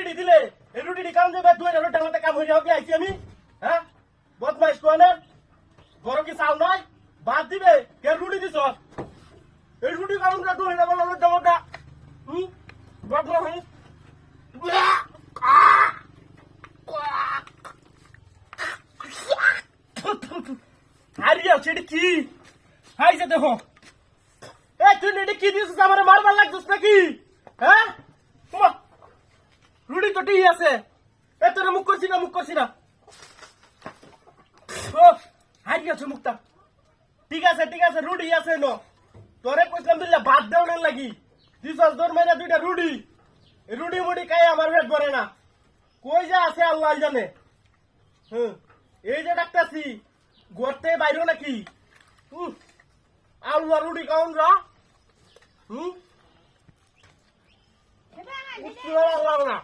রুটি দিলে এই রুটি কাম দেবে 2000 টাকা কাম হয়ে যাবে আইছি আমি হ্যাঁ বদমাইশ কোনে বড় কি চাল নয় বাদ দিবে কে রুটি দিছ এই রুটি কাম করে 2000 টাকা বদমাইশ হারিয়া সেটা কি হাইছে দেখো এ তুই এটা কি দিছিস আমারে মারবার লাগছিস নাকি হ্যাঁ রুটি তো ঠিক আছে এ তোর মুখ করছি না ও হারিয়েছে মুখটা ঠিক আছে রুটি আছে ন তোরে কইলাম দিলে ভাত দেওয়ার লাগি দিছস তোর মেরে দুইটা রুটি রুটি মুটি খাই আমার পেট ভরে না কই যা আছে আল্লাহ জানে এই যে ডাক্তারছি গড়তে বাইরে নাকি আল্লাহ রুটি খাওন রা না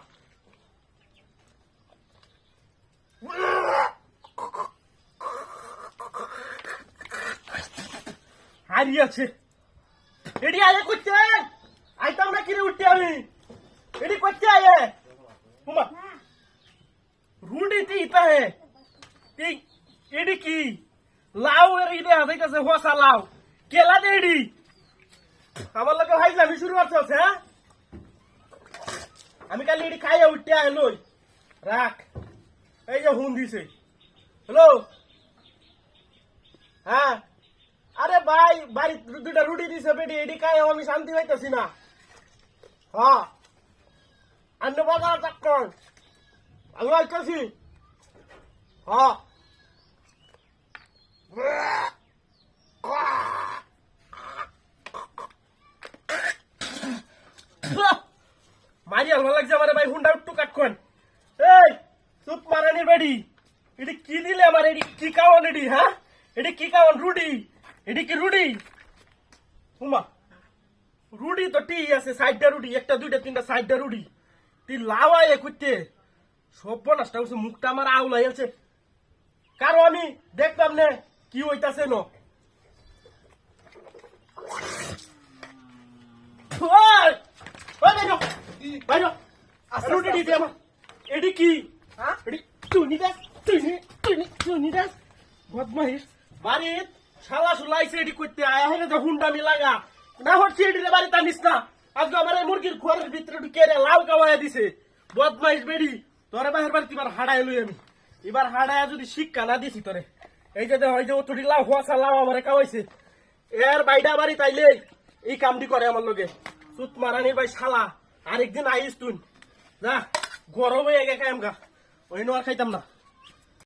হারিয়েছে এটি আয়ে করতে আইতাম না কিনে উঠতে আমি এটি করতে আয়ে রুটি তিতা হে এটি কি লাউ এর ইদে হাজাইতেছে হোসা লাউ কেলা দে এটি আমার লোকে হাইলামি শুরু করছে হ্যাঁ আমি কালি এটি খাইয়া উঠতে আয় লই রাখ এই যে হুন দিছে হ্যালো হ্যাঁ আরে ভাই বাড়ি দুটা রুটি দিছে বেটি এটি খাইয়া আমি শান্তি পাইতেছি না হ্যাঁ অন্য বাজার চাক্কর আমি আইতেছি হ্যাঁ মারি আলবা লাগছে আমার ভাই হুন্ডা একটু কাটখন এই চুপ মারানির বাড়ি এটি কি দিলে আমার এটি কি খাওয়ান এটি হ্যাঁ এটি কি খাওয়ান রুটি এটি কি রুটি হুমা রুটি তো টি আছে সাইডটা রুটি একটা দুইটা তিনটা সাইডটা রুটি তুই লাওয়াই করতে সব নষ্ট হচ্ছে মুখটা আমার আউলাই আছে কারো আমি দেখতাম না কি হইতাছে ন রুটি দিতে আমার এটি কি বদমাইশ বাড়ির শালা শুলাইছে এটি করতে আয়া হলে তো হুন্ডামি লাগা না হচ্ছে এটি বাড়িতে আনিস না আজকে আমার মুরগির ঘরের ভিতরে ঢুকে লাউ কাওয়াই দিছে বদমাইশ বেড়ি তোরে বাহির বাড়ি এবার হাড়াই লই আমি এবার হাড়ায় যদি শিক্ষা না দিছি তোরে এই যে ওই যে অতটি লাউ হোয়াশা লাউ আমার কাওয়াইছে এর বাইডা বাড়ি তাইলে এই কামটি করে আমার লগে সুত মারানির ভাই শালা আরেকদিন আইস তুই যা গরম হয়ে গে খাইম গা ওই নোয়ার খাইতাম না